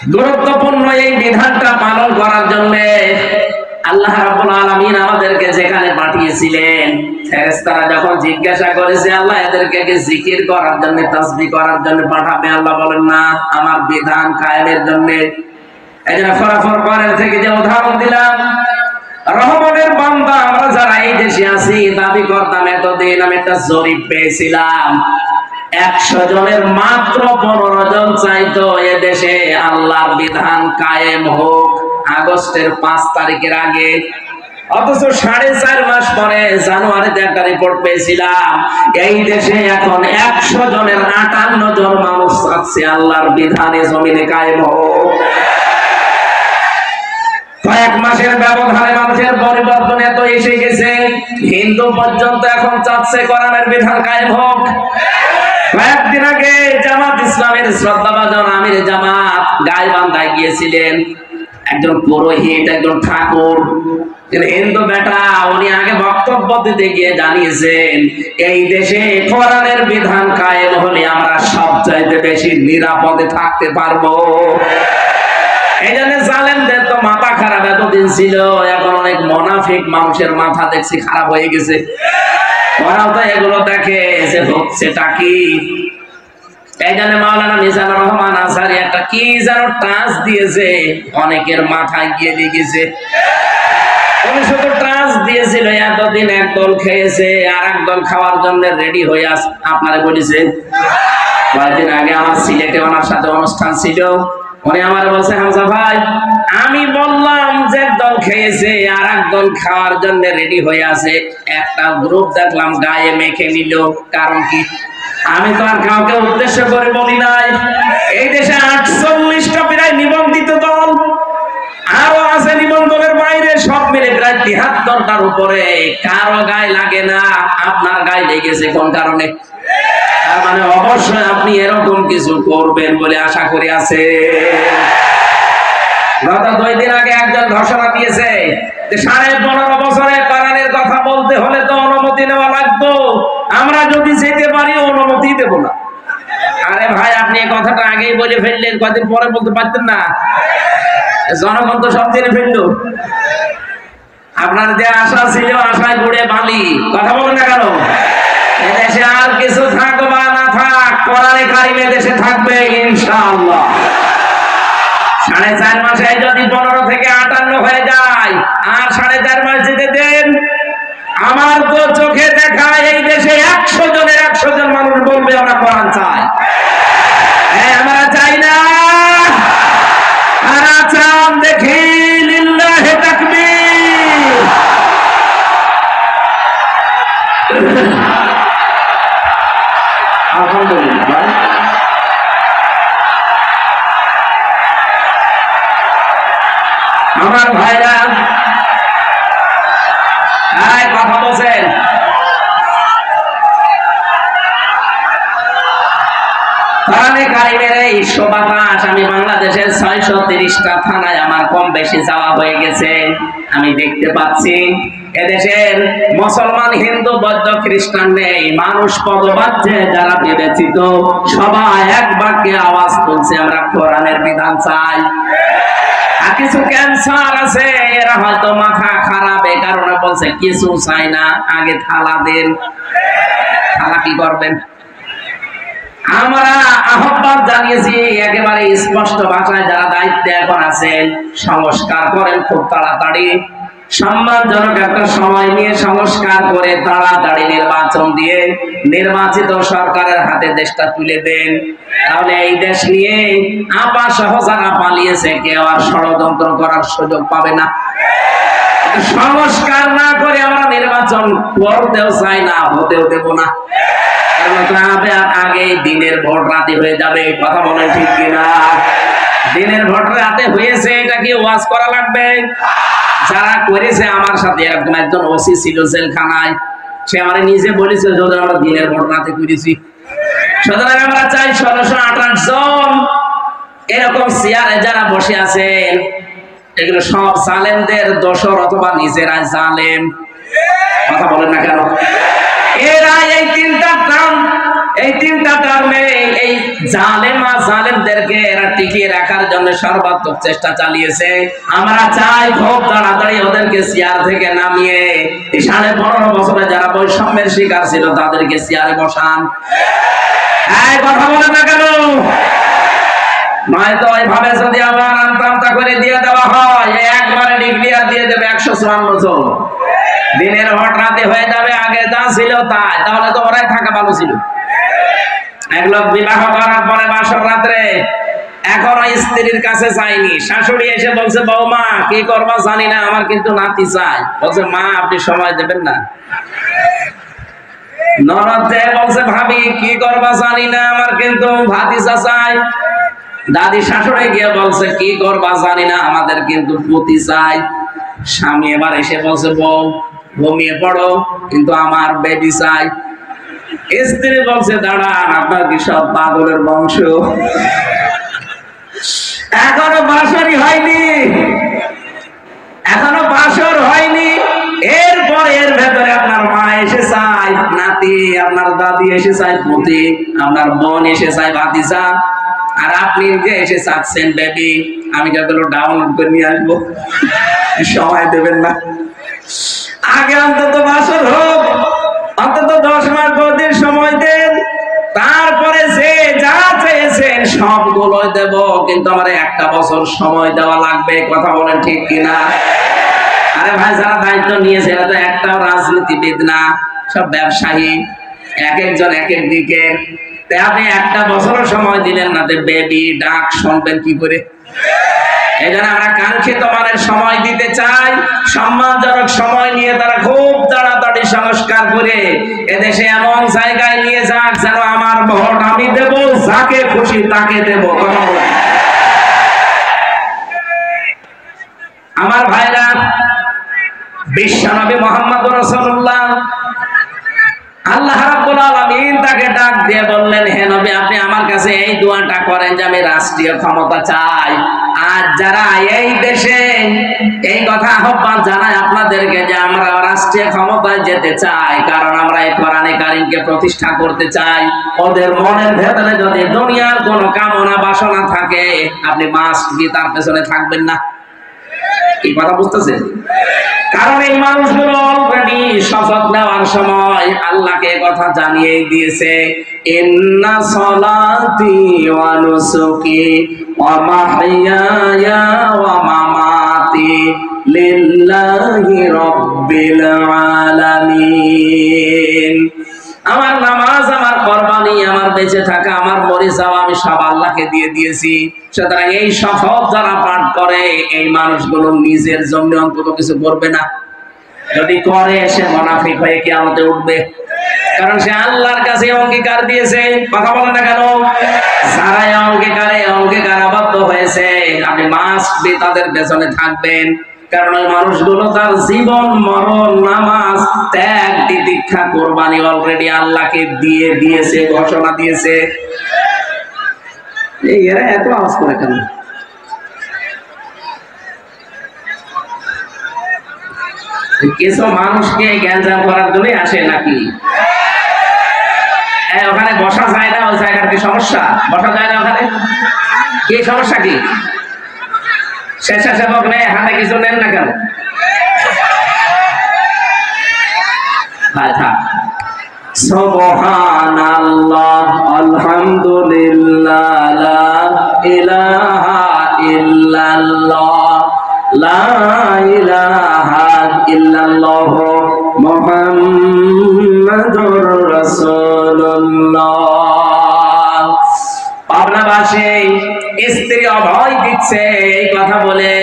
গুরুত্বপূর্ণ এই বিধানটা পালন করার জন্য আল্লাহ রাব্বুল আলামিন আমাদেরকে যেখানে পাঠিয়েছিলেন, ফেরেশতারা যখন জিজ্ঞাসা করেছে আল্লাহ এদেরকে কি জিকির করার জন্য, তাসবিহ করার জন্য পাঠাবে, আল্লাহ বলেন না, আমার বিধান কায়েমের জন্য। এজন্য ফরাফর করেন থেকে যে উদাহরণ দিলাম, রহমানের বান্দা আমরা যারা এই দেশে আছি দাবি করতাম, এতদিন আমি একটা জরিপ পেয়েছিলাম 100 জনের মাত্র 15 জন চাইতো এ দেশে আল্লাহর বিধান কায়েম হোক আগস্টের 5 তারিখের আগে। অথচ 4.5 মাস পরে জানুয়ারিতে একটা রিপোর্ট পেয়েছিলাম এই দেশে এখন 100 জনের 58 জন মানুষ চাচ্ছে আল্লাহর বিধানে জমিনে কায়েম হোক। কয়েক মাসের ব্যবধানে মানুষের পরিবর্তন এত এসে গেছে, হিন্দু পর্যন্ত এখন চাচ্ছে কোরআনের বিধান কায়েম হোক। কয়েকদিন আগে জামাত ইসলামের শ্রদ্ধাভাজন আমির জামাত গাইবান্ধায় গিয়েছিলেন, একজন পুরোহিত, একজন ঠাকুর, হিন্দু বেটা, উনি আগে বক্তব্য দিতে গিয়ে জানিয়েছেন এই দেশে কোরআনের বিধান কায়েম হলে আমরা সবচাইতে বেশি নিরাপদে থাকতে পারবো। এই জন্য জালেমদের তো মাথা খারাপ এতদিন ছিল, এখন অনেক মুনাফিক মানুষের মাথা দেখছি খারাপ হয়ে গেছে। ওরাও তো এগুলো দেখে যে হচ্ছেটা কি। এই জন্য মাওলানা মিজানুর রহমান আজহারি একটা কি যেন টাচ দিয়েছে, অনেকের মাথায় গিয়ে লেগেছে। উনি শুধু টাচ দিয়েছিল, এতদিন এক দল খেয়েছে আর এক দল খাওয়ার জন্য রেডি হয়ে আস। আপনারা বলেছে কয়েকদিন আগে আমার সিলেটে ওনার সাথে অনুষ্ঠান ছিল, উনি আমার বলছে হামজা ভাই আমি বললাম যে একদল খেয়েছে আর একদল খাওয়ার জন্য রেডি হয়ে আছে, একটা গ্রুপ দেখলাম গায়ে মেখে নিল, কারণ কি? আমি তো আর কাউকে উদ্দেশ্য করে বলি নাই। এই দেশে 48টা প্রায় নিবন্ধিত দল, আরো আছে নিবন্ধনের বাইরে, সব মিলে প্রায় 73টার উপরে। কারো গায়ে লাগে না, আপনার গায়ে লেগেছে কোন কারণে? তার মানে অবশ্যই আপনি এরকম কিছু করবেন বলে আশা করি আছে। গত 2 দিন আগে একজন ঘোষণা দিয়েছে যে 15.5 বছরে কোরআনের কথা বলতে হলে তো অনুমতি নেওয়া লাগতো, আমরা যদি যেতে পারি অনুমতি দেব না। আরে ভাই আপনি এই কথাটা আগেই বলে ফেললেন, কয়েকদিন পরে বলতে পারতেন না? জনগণ তো সব জেনে ফেললো। আপনার যে আশা ছিল আশায় ঘুরে বালি, কথা বলেন না কেন? এদেশে আর কিছু থাক বা না থাক, কোরআনে কারিমে দেশে থাকবে ইনশাআল্লাহ। 4.5 মাসে যদি 15 থেকে 58 হয়ে যায়, আর 4.5 মাস যেতে দেন, আমার তো চোখে দেখা এই দেশে 100 জনের 100 জন মানুষ বলবে আমরা কোরআন চাই। আমরা চাই না, আর চান দেখি লিল্লাহি তাকবীর। আলহামদুলিল্লাহ। আমার ভাইরা কথা বলছেন, কোরআনে কারিমের এই শোভাবাস আমি বাংলাদেশের 630টা থানায় আমার কম বেশি যাওয়া হয়ে গেছে। আমি দেখতে পাচ্ছি এদেশের মুসলমান, হিন্দু, বৌদ্ধ, খ্রিস্টান নেই, মানুষ পদবাচ্যে যারা বিবেচিত সবাই এক বাক্যে আওয়াজ তুলছে আমরা কোরআনের বিধান চাই। আর কিছু ক্যান্সার আছে, এরা হয়তো মাথা খারাপ, এই কারণে বলছে কিছু চাই না, আগে থালা দেন। থালা কি করবেন? আমরা আহ্বান জানিয়েছি একেবারে স্পষ্ট ভাষায়, যারা দায়িত্বে এখন আছেন সংস্কার করেন খুব তাড়াতাড়ি, সম্মানজনক একটা সময় নিয়ে সংস্কার করে তাড়াতাড়ি নির্বাচন দিয়ে নির্বাচিত সরকারের হাতে দেশটা তুলে দেন। তাহলে এই দেশ নিয়ে আপা সহ যারা পালিয়েছে কেউ আর ষড়যন্ত্র করার সুযোগ পাবে না। সংস্কার না করে আমরা নির্বাচন করতেও চাই না, হতেও দেব না। আগে দিনের ভোট রাতে হয়ে যাবে, কথা বলেন ঠিক কিনা? দিনের ভোট রাতে হয়েছে, এটা কি ওয়াজ করা লাগবে? যারা করেছে আমার সাথে, একদম একজন ওসি ছিল জেলখানায়, সে আমার নিজে বলেছে যদি আমরা দিনের ভোট রাতে করেছি। সুতরাং আমরা চাই 1628 জন এরকম চেয়ারে যারা বসে আছেন, এগুলো সব জালেমদের দোসর অথবা নিজেরা জালেম। কথা বলেন না কেন? এরা এই 3টা নাম এই তিনটা টার্মে এই জালেমা জালেমদেরকে এরা টিকিয়ে রাখার জন্য সর্বাত্মক চেষ্টা চালিয়েছে। আমরা চাই খুব তাড়াতাড়ি ওদেরকে চেয়ার থেকে নামিয়ে এই 15.5 বছরে যারা বৈষম্যের শিকার ছিল তাদেরকে চেয়ারে বসান। এই কথা বলে না কেন? নয়তো এইভাবে যদি আবার আমতা করে দিয়ে দেওয়া হয়, একবারে ডিক্লিয়ার দিয়ে দেবে 154 জন, দিনের ভোট রাতে হয়ে যাবে আগে যা ছিল তাই। তাহলে তো ওরাই থাকা ভালো ছিল। এক লোক বিবাহ করার পরে বাসর রাত্রে এখনো স্ত্রীর কাছে যায়নি, শাশুড়ি এসে বলছে বৌমা কি করবা জানি না, আমার কিন্তু নাতি চাই। বলছে মা আপনি সময় দেবেন না। ননদ যে বলছে ভাবি কি করবা জানি না, আমার কিন্তু ভাতিজা চাই। দাদি শাশুড়ি গিয়ে বলছে কি করবা জানি না, আমাদের কিন্তু পুতি চাই। স্বামী এবার এসে বলছে বউ ঘুমিয়ে পড়ো, কিন্তু আমার বেবি চাই। স্ত্রী বলছে দাঁড়ান, আপনার কি সব পাগলের বংশ? এখনো বাসরই হয়নি, এখনো বাসর হয়নি, এরপর এর ভেতরে আপনার মা এসে চায় নাতি, আপনার দাদি এসে চায় পুতি, আপনার বোন এসে চায় ভাতিজা, আর আপনি যে এসে চাচ্ছেন বেবি। আমি যেগুলো ডাউনলোড করে নিয়ে আসবো, সময় দেবেন না। আগে অন্তত বাসর হোক, অন্তত 10 মাস 10 দিন সময় দেন, তারপরে যে যা চেয়েছেন সবগুলো দেব, কিন্তু আমার 1 বছর সময় দেওয়া লাগবে। কথা বলেন ঠিক কিনা? আরে ভাই যারা দায়িত্ব নিয়েছে এরা তো একটাও রাজনীতিবিদ না, সব ব্যবসায়ী, এক একজন এক এক দিকে। আপনি 1 বছরও সময় দিলেন না, বেবি ডাক শুনবেন কি করে? এই জন্য আমরা কাঙ্ক্ষিত মানের সময় দিতে চাই, সম্মানজনক সময় নিয়ে তারা খুব তাড়াতাড়ি সংস্কার করে এদেশে এমন জায়গায় নিয়ে যাক যেন আমার ভোট আমি দেব, যাকে খুশি তাকে দেব। কথা বলেন আমার ভাইরা। বিশ্বনবী মুহাম্মদুর রাসূলুল্লাহ আল্লাহ রাব্বুল আলামিন তাকে ডাক দিয়ে বললেন, হে নবী আপনি আমার কাছে এই দোয়াটা করেন যে আমি রাষ্ট্রীয় ক্ষমতা চাই। আজ যারা এই দেশে এই কথা আহ্বান জানায় আপনাদেরকে যে আমরা রাষ্ট্রীয় ক্ষমতায় যেতে চাই, কারণ আমরা এই কোরআনে কারীমকে প্রতিষ্ঠা করতে চাই, ওদের মনের ভেতরে যদি দুনিয়ার কোনো কামনা বাসনা থাকে আপনি মাস্ট বি তার পেছনে থাকবেন না। এই কথা বুঝতেছেন? কারণ এই মানুষগুলো অলরেডি শপথ নেওয়ার সময় আল্লাহকে কথা জানিয়ে দিয়েছে, ইন্না সলাতি ওয়া নুসুকি ওয়া মাহইয়ায়া ওয়া মামাতি লিল্লাহি রাব্বিল আলামিন। আমার নামাজ, আমার কুরবানি, আমার বেঁচে থাকা, আমার মরে যাওয়া আমি সব আল্লাহকে দিয়ে দিয়েছি। সুতরাং এই শপথ যারা পাঠ করে এই মানুষগুলো নিজের জন্য অন্তত কিছু করবে না। যদি করে সে মুনাফিক হয়ে কিয়ামতে উঠবে, কারণ সে আল্লাহর কাছে অঙ্গীকার দিয়েছে। কথা বলে না কেন? যারা অঙ্গীকারাবদ্ধ হয়েছে আপনি মাস্ট বি তাদের পেছনে থাকবেন, কারণ ওই মানুষগুলো তার জীবন মরণ নামাজ ত্যাগ তিতিক্ষা কোরবানি অলরেডি আল্লাহকে দিয়ে দিয়েছে, ঘোষণা দিয়েছে। এই এরা এত আওয়াজ করে কেন? কিছু মানুষকে জ্ঞানজাম করার জন্য আসে নাকি? ওখানে বসা যায় না, ওই জায়গার কি সমস্যা? বসা যায় না ওখানে, কি সমস্যা? কি স্বেচ্ছাসেবক নেই, হাতে কিছু নেন না কেন? আচ্ছা, সুবহানাল্লাহ আলহামদুলিল্লাহ লা ইলাহা ইল্লাল্লাহ লা ইলাহা ইল্লাল্লাহ মুহাম্মাদুর রাসূলুল্লাহ। পাবনাবাসী স্ত্রী অভয় দিচ্ছে এই কথা বলে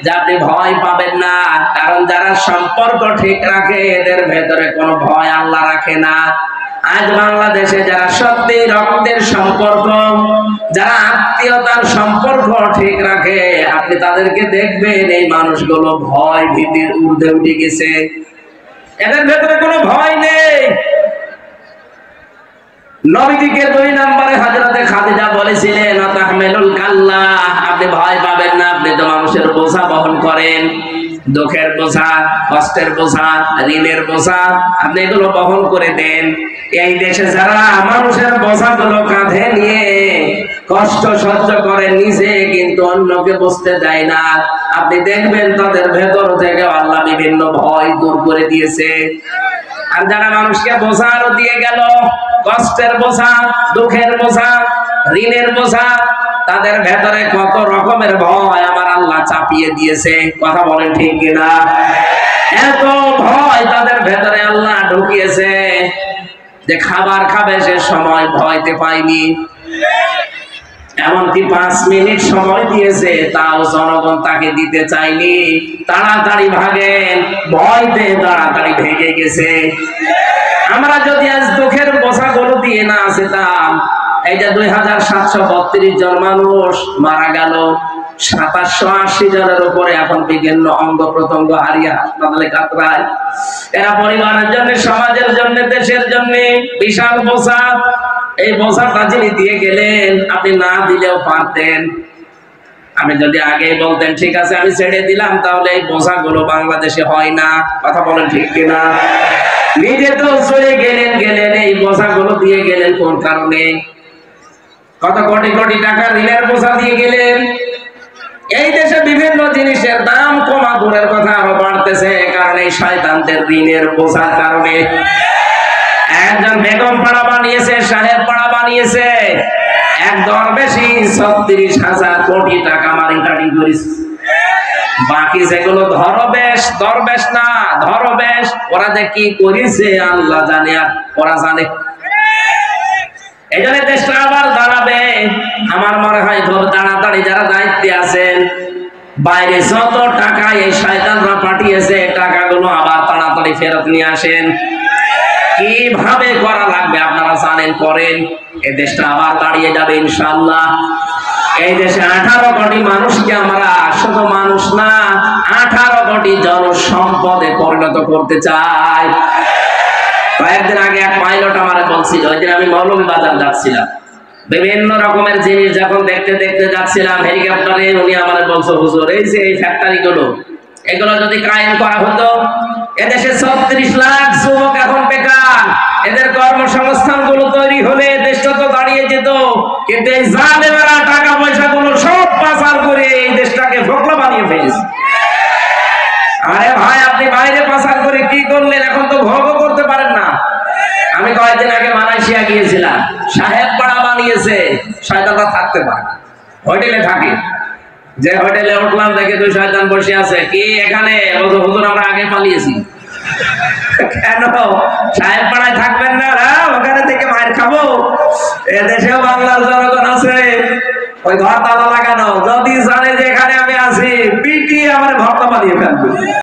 যে আপনি ভয় পাবেন না, কারণ যারা সম্পর্ক ঠিক রাখে এদের ভেতরে কোনো ভয় আল্লাহ রাখে না। আজ বাংলাদেশে যারা সত্যি রক্তের সম্পর্ক, যারা আত্মীয়তার সম্পর্ক ঠিক রাখে আপনি তাদেরকে দেখবেন এই মানুষগুলো ভয় ভীতির ঊর্ধ্বে উঠে গেছে, এদের ভেতরে কোনো ভয় নেই। নবীজিকে 2 নম্বরে হযরতে খাদিজা বলেছিলেন তাহমিলুল কাল্লা, আপনি ভয় পাবেন না, আপনি তো মানুষের বোঝা বহন করেন। দুঃখের বোঝা, কষ্টের বোঝা, ঋণের বোঝা আপনি এগুলো বহন করে দেন। এই দেশে যারা মানুষের বোঝাগুলো কাঁধে নিয়ে কষ্ট সহ্য করে নিজে কিন্তু অন্যকে বুঝতে দেয় না, আপনি দেখবেন তাদের ভেতর থেকে আল্লাহ বিভিন্ন ভয় দূর করে দিয়েছে। আর যারা মানুষকে বোঝা আরো দিয়ে গেল, কষ্টের বোঝা, দুঃখের বোঝা, ঋণের বোঝা, তাদের ভেতরে কত রকমের ভয় আমার আল্লাহ চাপিয়ে দিয়েছে। কথা বলেন ঠিক কিনা? এত ভয় তাদের ভেতরে আল্লাহ ঢুকিয়েছে যে খাবার খাবে সে সময় ভয়তে পায়নি। এমনকি 5 মিনিট সময় দিয়েছে, তাও জনগণ তাকে দিতে চায়নি। তাড়াতাড়ি ভাগেন, ভয়তে তাড়াতাড়ি ভেগে গেছে। আমরা যদি আজ দুঃখের বোঝাগুলো দিয়ে না যেতাম, এই যে 2732 জন মানুষ মারা গেল, 2780 জনের উপরে এখন বিভিন্ন অঙ্গ প্রত্যঙ্গ হারিয়ে হাসপাতালে কাতরায়। এরা পরিবারের জন্য, সমাজের জন্য, দেশের জন্য বিশাল বোঝা। এই বোঝাটা যিনি দিয়ে গেলেন, আপনি না দিলেও পারতেন। আমি যদি আগে বলতেন ঠিক আছে আমি ছেড়ে দিলাম, তাহলে এই বোঝাগুলো বাংলাদেশে হয় না। কথা বলেন ঠিক কিনা? নিজে তো চলে গেলেন, এই বোঝাগুলো দিয়ে গেলেন কোন কারণে? কত কোটি কোটি টাকা ঋণের বোঝা দিয়ে গেলেন। এই দেশে বিভিন্ন জিনিসের দাম কমা দূরের কথা আরো বাড়তেছে, কারণ এই শয়তানদের ঋণের বোঝার কারণে। একজন বেগম পাড়া বানিয়েছে, সাহেব পাড়া বানিয়েছে, এক দরবেশী 36,000 কোটি টাকা মারিকাটি করেছে। বাকি যেগুলো দরবেশ না ধরবেশ, ওরা যে কি করেছে আল্লাহ জানে, আর ওরা জানে। এই জন্য দেশটা আবার দাঁড়াবে। আমার মনে হয় খুব তাড়াতাড়ি যারা দায়িত্বে আছেন, বাইরে যত টাকা এই শয়তানরা পাঠিয়েছে, টাকাগুলো আবার তাড়াতাড়ি ফেরত নিয়ে আসেন। কিভাবে করা লাগবে আপনারা জানেন, করেন। এই দেশটা আবার দাঁড়িয়ে যাবে ইনশাআল্লাহ। এই দেশে 18 কোটি মানুষকে আমরা শুধু মানুষ না, 18 কোটি জনসম্পদে পরিণত করতে চাই। কয়েকদিন আগে এক পাইলট আমার বলছিল, ওই দিন আমি মৌলভীবাজার যাচ্ছিলাম, বিভিন্ন রকমের জিনিস যখন দেখতে দেখতে যাচ্ছিলাম হেলিকপ্টারে, উনি আমার বলছো হুজুর এই যে এই ফ্যাক্টরি গুলো, এগুলো যদি কায়েম করা হতো, এদেশে 36 লাখ যুবক এখন বেকার, এদের কর্মসংস্থান গুলো তৈরি হলে দেশটা তো দাঁড়িয়ে যেত। কিন্তু এই জালেমেরা টাকা পয়সা গুলো সব পাচার করে এই দেশটাকে ফোকলা বানিয়ে ফেলেছে। আরে ভাই, আপনি বাইরে পাচার করে কি করলেন, এখন তো ভোগও করতে পারেন না। আমি কয়েকদিন আগে মালয়েশিয়া গিয়েছিলাম, সাহেব পাড়া বানিয়েছে, শয়তানরা থাকতে পারে, হোটেলে থাকে। যে হোটেলে উঠলাম দেখে 2 শয়তান বসে আছে। কি এখানে? হুজুর আমরা আগে পালিয়েছি। কেন সাহেব পাড়ায় থাকবেন না? ওখানে থেকে মায়ের খাবো। এদেশেও বাংলার জনগণ আছে, ওই ঘর তালা লাগানো, যদি জানে যে এখানে আমি আছি, পিটিয়ে আমার ভক্ত বানিয়ে ফেলবে।